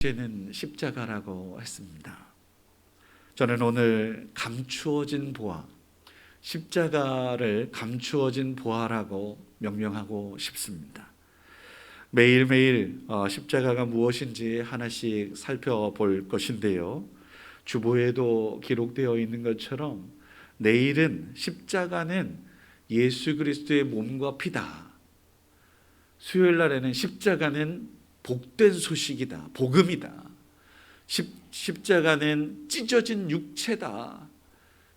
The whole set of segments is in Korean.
주제는 십자가라고 했습니다. 저는 오늘 감추어진 보화, 십자가를 감추어진 보화라고 명명하고 싶습니다. 매일매일 십자가가 무엇인지 하나씩 살펴볼 것인데요. 주보에도 기록되어 있는 것처럼 내일은 십자가는 예수 그리스도의 몸과 피다. 수요일 날에는 십자가는 복된 소식이다. 복음이다. 십자가는 찢어진 육체다.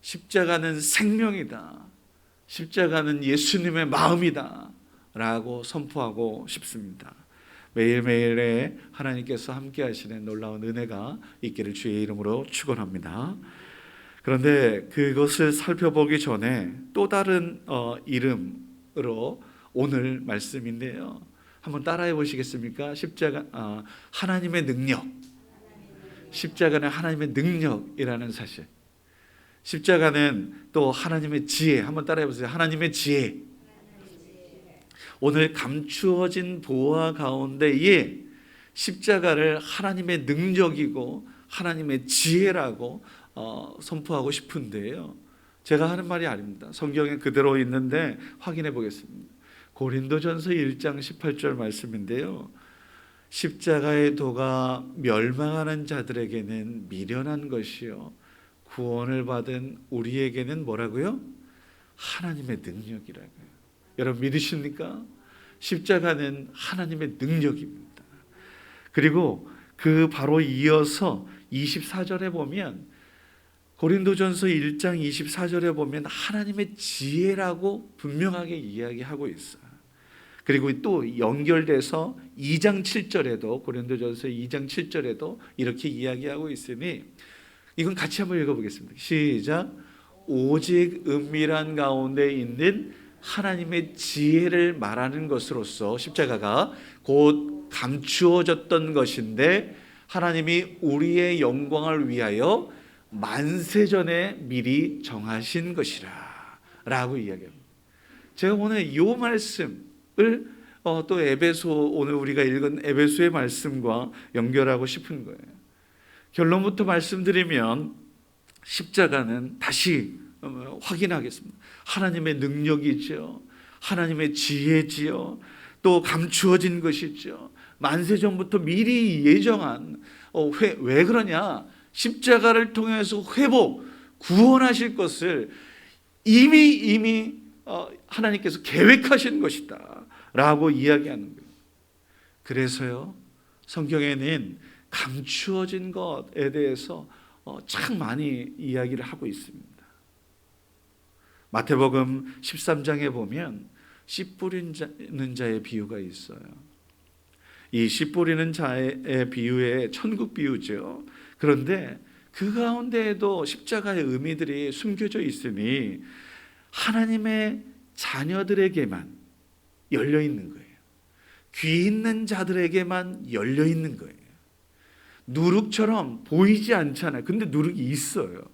십자가는 생명이다. 십자가는 예수님의 마음이다. 라고 선포하고 싶습니다. 매일매일에 하나님께서 함께 하시는 놀라운 은혜가 있기를 주의 이름으로 축원합니다. 그런데 그것을 살펴보기 전에 또 다른 이름으로 오늘 말씀인데요. 한번 따라해 보시겠습니까? 십자가, 하나님의 능력. 십자가는 하나님의 능력이라는 사실. 십자가는 또 하나님의 지혜. 한번 따라해 보세요. 하나님의 지혜. 오늘 감추어진 보화 가운데에 십자가를 하나님의 능력이고 하나님의 지혜라고 선포하고 싶은데요. 제가 하는 말이 아닙니다. 성경에 그대로 있는데 확인해 보겠습니다. 고린도전서 1장 18절 말씀인데요. 십자가의 도가 멸망하는 자들에게는 미련한 것이요 구원을 받은 우리에게는 뭐라고요? 하나님의 능력이라고요. 여러분 믿으십니까? 십자가는 하나님의 능력입니다. 그리고 그 바로 이어서 24절에 보면 고린도전서 1장 24절에 보면 하나님의 지혜라고 분명하게 이야기하고 있어요. 그리고 또 연결돼서 2장 7절에도 고린도전서 2장 7절에도 이렇게 이야기하고 있으니 이건 같이 한번 읽어보겠습니다. 시작. 오직 은밀한 가운데 있는 하나님의 지혜를 말하는 것으로서 십자가가 곧 감추어졌던 것인데 하나님이 우리의 영광을 위하여 만세전에 미리 정하신 것이라 라고 이야기합니다. 제가 오늘 이 말씀을 또 에베소, 오늘 우리가 읽은 에베소의 말씀과 연결하고 싶은 거예요. 결론부터 말씀드리면 십자가는 다시 확인하겠습니다. 하나님의 능력이죠. 하나님의 지혜지요. 또 감추어진 것이죠. 만세전부터 미리 예정한 왜 그러냐? 십자가를 통해서 회복, 구원하실 것을 이미 하나님께서 계획하신 것이다 라고 이야기하는 거예요. 그래서요 성경에는 감추어진 것에 대해서 참 많이 이야기를 하고 있습니다. 마태복음 13장에 보면 씨 뿌리는 자의 비유가 있어요. 이 씨 뿌리는 자의 비유에 천국 비유죠. 그런데 그 가운데에도 십자가의 의미들이 숨겨져 있으니 하나님의 자녀들에게만 열려 있는 거예요. 귀 있는 자들에게만 열려 있는 거예요. 누룩처럼 보이지 않잖아요. 근데 누룩이 있어요.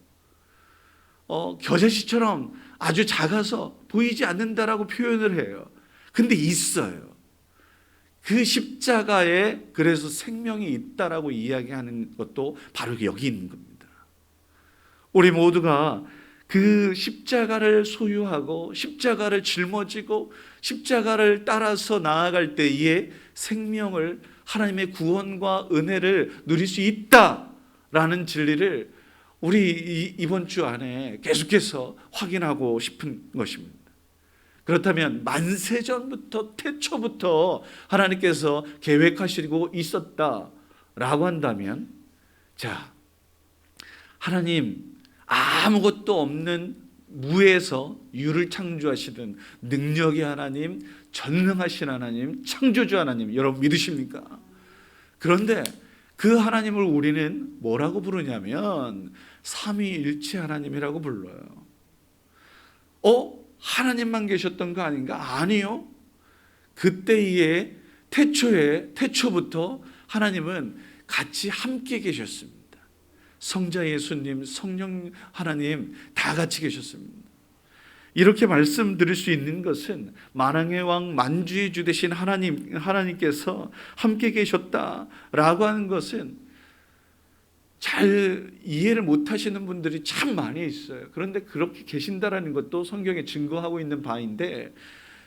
겨자씨처럼 아주 작아서 보이지 않는다라고 표현을 해요. 근데 있어요. 그 십자가에 그래서 생명이 있다라고 이야기하는 것도 바로 여기 있는 겁니다. 우리 모두가 그 십자가를 소유하고 십자가를 짊어지고 십자가를 따라서 나아갈 때에 생명을 하나님의 구원과 은혜를 누릴 수 있다라는 진리를 우리 이번 주 안에 계속해서 확인하고 싶은 것입니다. 그렇다면 만세전부터 태초부터 하나님께서 계획하시고 있었다라고 한다면 자, 하나님 아무것도 없는 무에서 유를 창조하시던 능력의 하나님, 전능하신 하나님, 창조주 하나님 여러분 믿으십니까? 그런데 그 하나님을 우리는 뭐라고 부르냐면 삼위일체 하나님이라고 불러요. 하나님만 계셨던 거 아닌가? 아니요. 그때의 태초부터 하나님은 같이 함께 계셨습니다. 성자 예수님, 성령 하나님 다 같이 계셨습니다. 이렇게 말씀드릴 수 있는 것은 만왕의 왕 만주의 주 되신 하나님께서 함께 계셨다라고 하는 것은 잘 이해를 못하시는 분들이 참 많이 있어요. 그런데 그렇게 계신다라는 것도 성경에 증거하고 있는 바인데,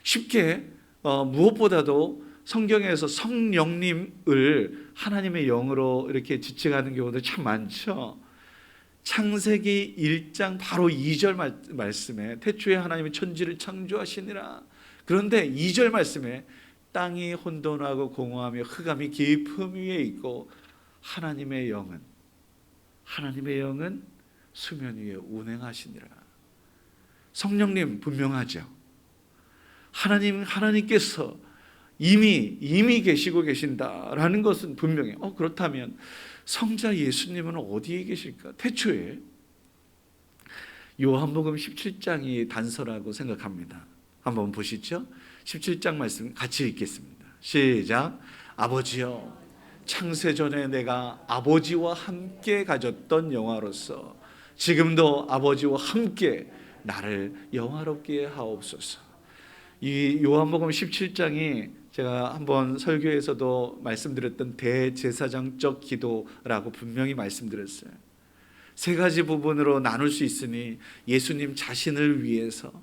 쉽게 무엇보다도 성경에서 성령님을 하나님의 영으로 이렇게 지칭하는 경우도 참 많죠. 창세기 1장 바로 2절 말씀에 태초에 하나님이 천지를 창조하시니라. 그런데 2절 말씀에 땅이 혼돈하고 공허하며 흑암이 깊음 위에 있고 하나님의 영은 수면 위에 운행하시니라. 성령님 분명하죠. 하나님께서 이미 계시고 계신다라는 것은 분명해. 그렇다면 성자 예수님은 어디에 계실까? 태초에 요한복음 17장이 단서라고 생각합니다. 한번 보시죠. 17장 말씀 같이 읽겠습니다. 시작. 아버지여, 창세전에 내가 아버지와 함께 가졌던 영화로서 지금도 아버지와 함께 나를 영화롭게 하옵소서. 이 요한복음 17장이 제가 한번 설교에서도 말씀드렸던 대제사장적 기도라고 분명히 말씀드렸어요. 세 가지 부분으로 나눌 수 있으니 예수님 자신을 위해서,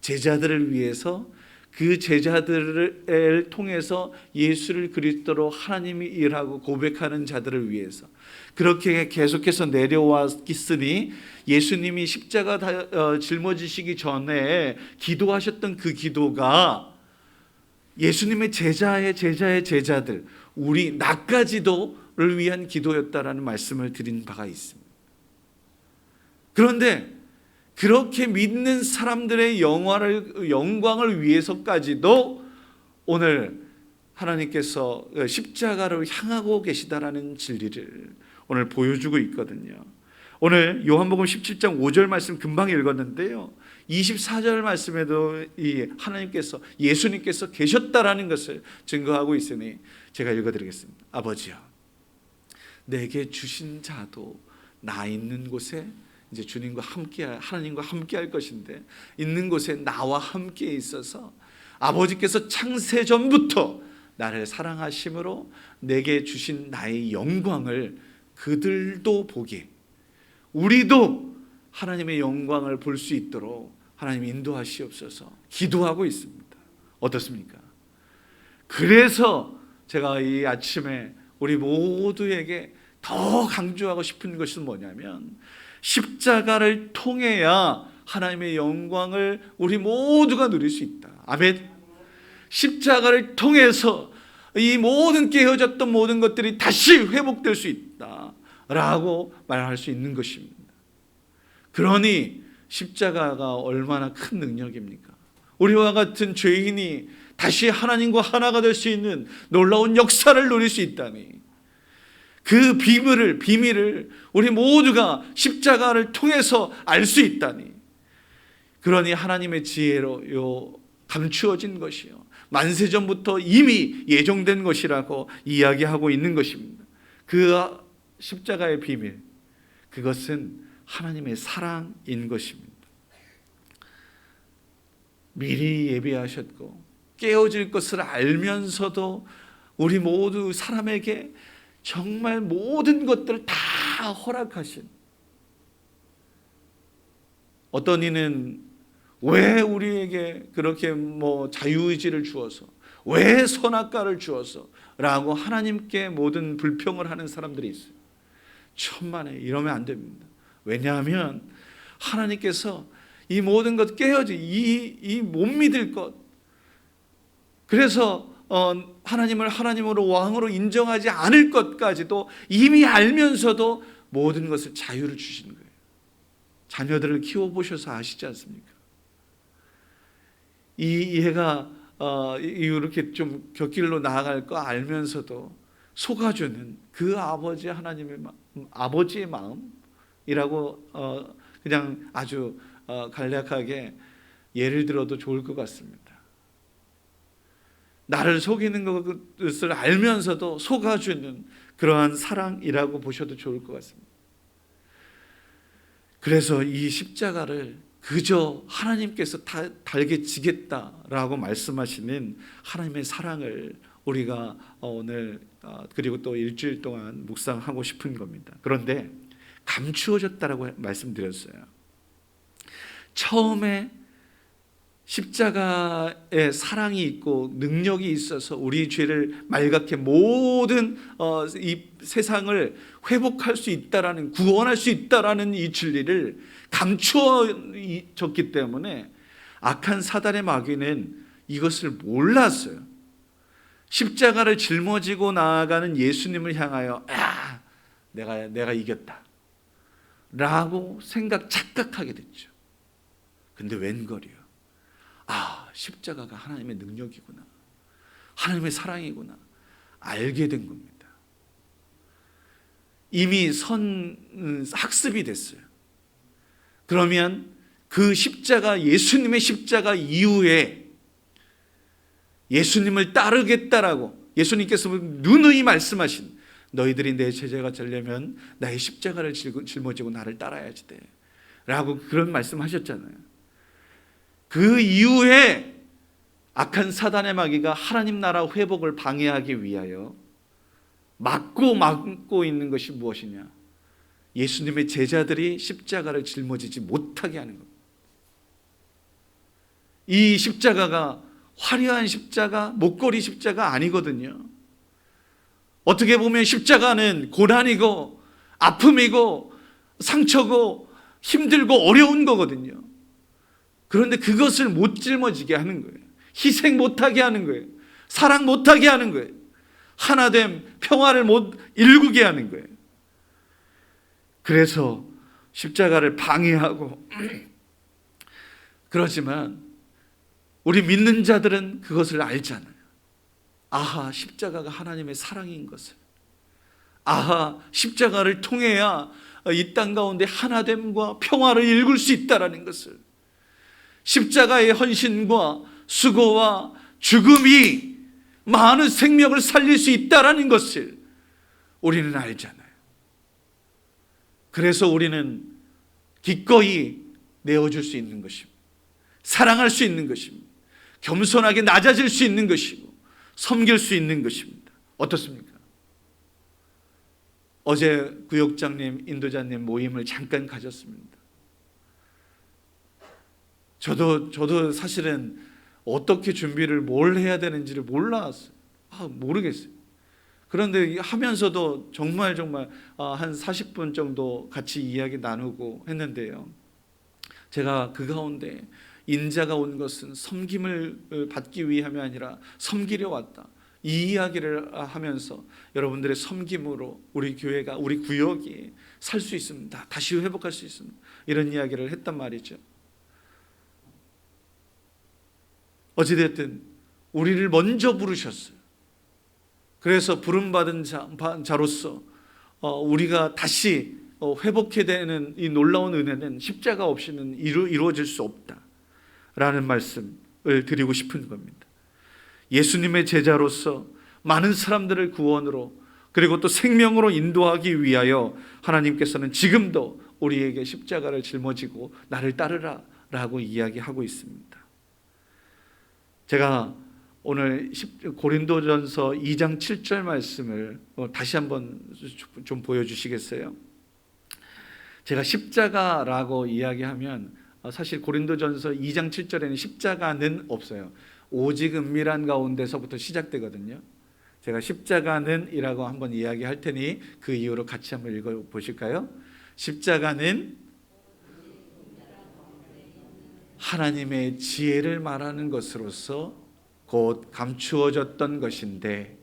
제자들을 위해서, 그 제자들을 통해서 예수를 그리스도로 하나님이 일하고 고백하는 자들을 위해서, 그렇게 계속해서 내려왔으니 예수님이 십자가 짊어지시기 전에 기도하셨던 그 기도가 예수님의 제자의 제자들, 나까지도를 위한 기도였다라는 말씀을 드린 바가 있습니다. 그런데 그렇게 믿는 사람들의 영광을 위해서까지도 오늘 하나님께서 십자가를 향하고 계시다라는 진리를 오늘 보여주고 있거든요. 오늘 요한복음 17장 5절 말씀 금방 읽었는데요, 24절 말씀에도 예수님께서 계셨다라는 것을 증거하고 있으니 제가 읽어드리겠습니다. 아버지여, 내게 주신 자도 나 있는 곳에, 이제 주님과 함께, 하나님과 함께 할 것인데, 있는 곳에 나와 함께 있어서 아버지께서 창세 전부터 나를 사랑하심으로 내게 주신 나의 영광을 그들도 보게, 우리도 하나님의 영광을 볼 수 있도록 하나님 인도하시옵소서 기도하고 있습니다. 어떻습니까? 그래서 제가 이 아침에 우리 모두에게 더 강조하고 싶은 것은 뭐냐면, 십자가를 통해야 하나님의 영광을 우리 모두가 누릴 수 있다. 아멘. 십자가를 통해서 이 모든 깨어졌던 모든 것들이 다시 회복될 수 있다라고 말할 수 있는 것입니다. 그러니 십자가가 얼마나 큰 능력입니까? 우리와 같은 죄인이 다시 하나님과 하나가 될 수 있는 놀라운 역사를 누릴 수 있다니, 그 비밀을 우리 모두가 십자가를 통해서 알 수 있다니, 그러니 하나님의 지혜로 감추어진 것이요, 만세전부터 이미 예정된 것이라고 이야기하고 있는 것입니다. 그 십자가의 비밀, 그것은 하나님의 사랑인 것입니다. 미리 예비하셨고 깨어질 것을 알면서도 우리 모두 사람에게 정말 모든 것들을 다 허락하신, 어떤 이는 왜 우리에게 그렇게 자유의지를 주어서, 왜 선악과를 주어서 라고 하나님께 모든 불평을 하는 사람들이 있어요. 천만에 이러면 안 됩니다. 왜냐하면 하나님께서 이 모든 것 깨어지, 이 못 믿을 것, 그래서 하나님을 하나님으로 왕으로 인정하지 않을 것까지도 이미 알면서도 모든 것을 자유를 주신 거예요. 자녀들을 키워보셔서 아시지 않습니까? 얘가 이렇게 좀 곁길로 나아갈 거 알면서도 속아주는 그 아버지의 마음이라고 그냥 아주 간략하게 예를 들어도 좋을 것 같습니다. 나를 속이는 것을 알면서도 속아주는 그러한 사랑이라고 보셔도 좋을 것 같습니다. 그래서 이 십자가를 그저 하나님께서 달게 지겠다라고 말씀하시는 하나님의 사랑을 우리가 오늘 그리고 또 일주일 동안 묵상하고 싶은 겁니다. 그런데 감추어졌다라고 말씀드렸어요. 처음에 십자가에 사랑이 있고 능력이 있어서 우리 죄를 말갛게 모든 이 세상을 회복할 수 있다라는, 구원할 수 있다라는 이 진리를 감추어졌기 때문에 악한 사단의 마귀는 이것을 몰랐어요. 십자가를 짊어지고 나아가는 예수님을 향하여 내가 이겼다 라고 착각하게 됐죠. 근데 웬걸이요, 십자가가 하나님의 능력이구나, 하나님의 사랑이구나 알게 된 겁니다. 이미 학습이 됐어요. 그러면 그 십자가, 예수님의 십자가 이후에 예수님을 따르겠다라고 예수님께서 누누이 말씀하신, 너희들이 내 제자가 되려면 나의 십자가를 짊어지고 나를 따라야지 돼 라고 그런 말씀하셨잖아요. 그 이후에 악한 사단의 마귀가 하나님 나라 회복을 방해하기 위하여 막고 있는 것이 무엇이냐, 예수님의 제자들이 십자가를 짊어지지 못하게 하는 겁니다. 이 십자가가 화려한 십자가, 목걸이 십자가 아니거든요. 어떻게 보면 십자가는 고난이고 아픔이고 상처고 힘들고 어려운 거거든요. 그런데 그것을 못 짊어지게 하는 거예요. 희생 못하게 하는 거예요. 사랑 못하게 하는 거예요. 하나됨, 평화를 못 일구게 하는 거예요. 그래서 십자가를 방해하고 그러지만 우리 믿는 자들은 그것을 알잖아요. 십자가가 하나님의 사랑인 것을, 십자가를 통해야 이 땅 가운데 하나됨과 평화를 일굴 수 있다는 것을, 십자가의 헌신과 수고와 죽음이 많은 생명을 살릴 수 있다는 것을 우리는 알잖아요. 그래서 우리는 기꺼이 내어줄 수 있는 것입니다. 사랑할 수 있는 것입니다. 겸손하게 낮아질 수 있는 것이고 섬길 수 있는 것입니다. 어떻습니까? 어제 구역장님, 인도자님 모임을 잠깐 가졌습니다. 저도 사실은 어떻게 준비를 뭘 해야 되는지를 몰랐어요. 모르겠어요. 그런데 하면서도 정말 한 40분 정도 같이 이야기 나누고 했는데요, 제가 그 가운데 인자가 온 것은 섬김을 받기 위함이 아니라 섬기려 왔다, 이 이야기를 하면서 여러분들의 섬김으로 우리 교회가, 우리 구역이 살 수 있습니다, 다시 회복할 수 있습니다, 이런 이야기를 했단 말이죠. 어찌됐든 우리를 먼저 부르셨어요. 그래서 부름받은 자로서 우리가 다시 회복해야 되는 이 놀라운 은혜는 십자가 없이는 이루어질 수 없다라는 말씀을 드리고 싶은 겁니다. 예수님의 제자로서 많은 사람들을 구원으로 그리고 또 생명으로 인도하기 위하여 하나님께서는 지금도 우리에게 십자가를 짊어지고 나를 따르라 라고 이야기하고 있습니다. 제가 오늘 고린도전서 2장 7절 말씀을 다시 한번 좀 보여주시겠어요? 제가 십자가라고 이야기하면 사실 고린도전서 2장 7절에는 십자가는 없어요. 오직 은밀한 가운데서부터 시작되거든요. 제가 십자가는 이라고 한번 이야기할 테니 그 이유로 같이 한번 읽어보실까요? 십자가는 하나님의 지혜를 말하는 것으로서 곧 감추어졌던 것인데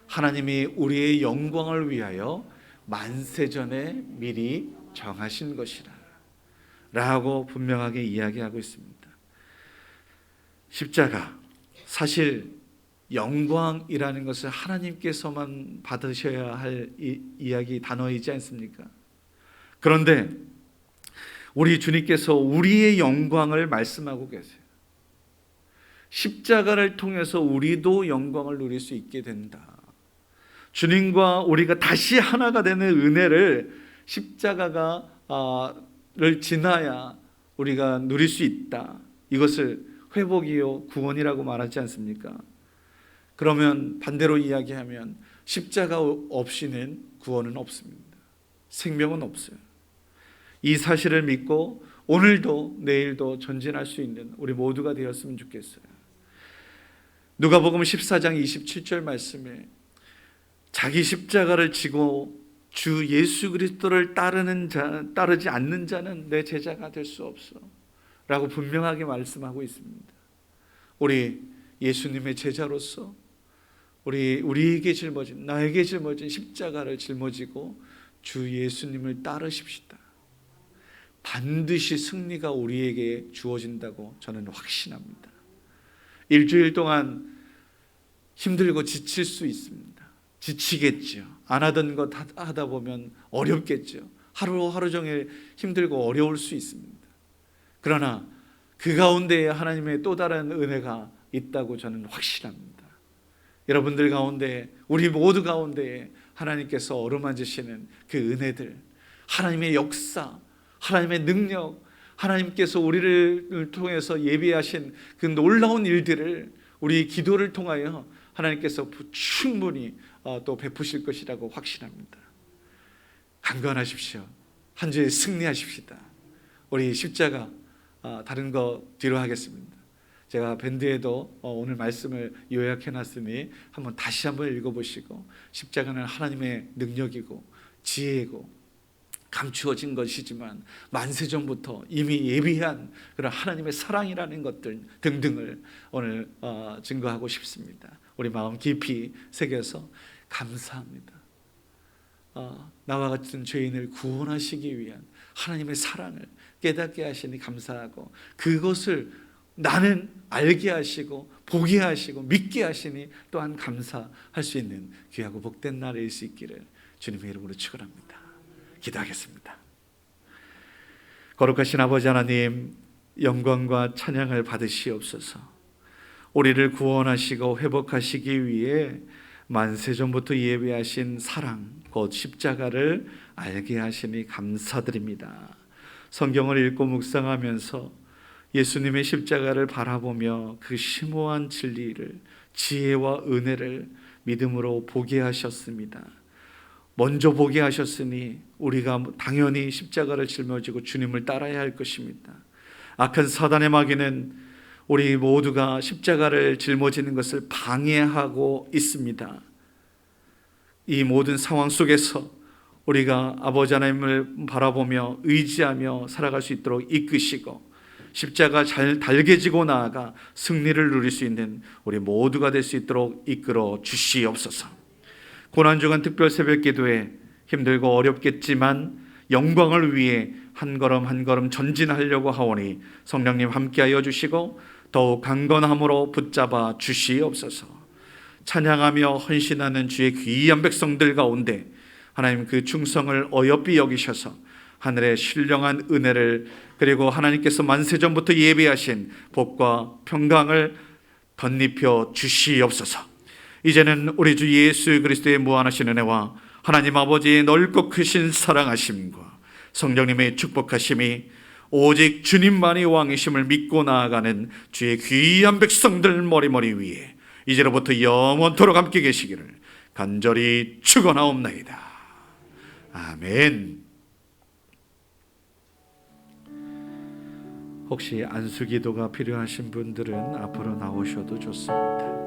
하나님이 우리의 영광을 위하여 만세전에 미리 정하신 것이라 라고 분명하게 이야기하고 있습니다. 십자가, 사실 영광이라는 것을 하나님께서만 받으셔야 할 이야기 단어이지 않습니까? 그런데 우리 주님께서 우리의 영광을 말씀하고 계세요. 십자가를 통해서 우리도 영광을 누릴 수 있게 된다. 주님과 우리가 다시 하나가 되는 은혜를 십자가를 지나야 우리가 누릴 수 있다. 이것을 회복이요 구원이라고 말하지 않습니까? 그러면 반대로 이야기하면 십자가 없이는 구원은 없습니다. 생명은 없어요. 이 사실을 믿고 오늘도 내일도 전진할 수 있는 우리 모두가 되었으면 좋겠어요. 누가복음 14장 27절 말씀에 자기 십자가를 지고 주 예수 그리스도를 따르지 않는 자는 내 제자가 될 수 없어 라고 분명하게 말씀하고 있습니다. 우리 예수님의 제자로서 우리에게 짊어진, 나에게 짊어진 십자가를 짊어지고 주 예수님을 따르십시다. 반드시 승리가 우리에게 주어진다고 저는 확신합니다. 일주일 동안 힘들고 지칠 수 있습니다. 지치겠죠. 안 하던 것 하다 보면 어렵겠죠. 하루 종일 힘들고 어려울 수 있습니다. 그러나 그 가운데에 하나님의 또 다른 은혜가 있다고 저는 확신합니다. 여러분들 가운데, 우리 모두 가운데에 하나님께서 어루만지시는 그 은혜들, 하나님의 역사, 하나님의 능력, 하나님께서 우리를 통해서 예비하신 그 놀라운 일들을 우리 기도를 통하여 하나님께서 충분히 또 베푸실 것이라고 확신합니다. 강건하십시오. 한 주에 승리하십시다. 우리 십자가 다른 거 뒤로 하겠습니다. 제가 밴드에도 오늘 말씀을 요약해놨으니 다시 한번 읽어보시고, 십자가는 하나님의 능력이고 지혜이고 감추어진 것이지만 만세전부터 이미 예비한 그런 하나님의 사랑이라는 것들 등등을 오늘 증거하고 싶습니다. 우리 마음 깊이 새겨서 감사합니다. 나와 같은 죄인을 구원하시기 위한 하나님의 사랑을 깨닫게 하시니 감사하고, 그것을 나는 알게 하시고 보게 하시고 믿게 하시니 또한 감사할 수 있는 귀하고 복된 날일 수 있기를 주님의 이름으로 축원합니다. 기도하겠습니다. 거룩하신 아버지 하나님, 영광과 찬양을 받으시옵소서. 우리를 구원하시고 회복하시기 위해 만세전부터 예비하신 사랑, 곧 십자가를 알게 하시니 감사드립니다. 성경을 읽고 묵상하면서 예수님의 십자가를 바라보며 그 심오한 진리를, 지혜와 은혜를 믿음으로 보게 하셨습니다. 먼저 보게 하셨으니 우리가 당연히 십자가를 짊어지고 주님을 따라야 할 것입니다. 악한 사단의 마귀는 우리 모두가 십자가를 짊어지는 것을 방해하고 있습니다. 이 모든 상황 속에서 우리가 아버지 하나님을 바라보며 의지하며 살아갈 수 있도록 이끄시고, 십자가 잘 달개지고 나아가 승리를 누릴 수 있는 우리 모두가 될 수 있도록 이끌어 주시옵소서. 고난주간 특별 새벽 기도에 힘들고 어렵겠지만 영광을 위해 한 걸음 한 걸음 전진하려고 하오니 성령님 함께하여 주시고 더욱 강건함으로 붙잡아 주시옵소서. 찬양하며 헌신하는 주의 귀한 백성들 가운데 하나님 그 충성을 어여삐 여기셔서 하늘의 신령한 은혜를, 그리고 하나님께서 만세전부터 예비하신 복과 평강을 덧입혀 주시옵소서. 이제는 우리 주 예수 그리스도의 무한하신 은혜와 하나님 아버지의 넓고 크신 사랑하심과 성령님의 축복하심이 오직 주님만이 왕이심을 믿고 나아가는 주의 귀한 백성들 머리머리 위에 이제로부터 영원토록 함께 계시기를 간절히 축원하옵나이다. 아멘. 혹시 안수기도가 필요하신 분들은 앞으로 나오셔도 좋습니다.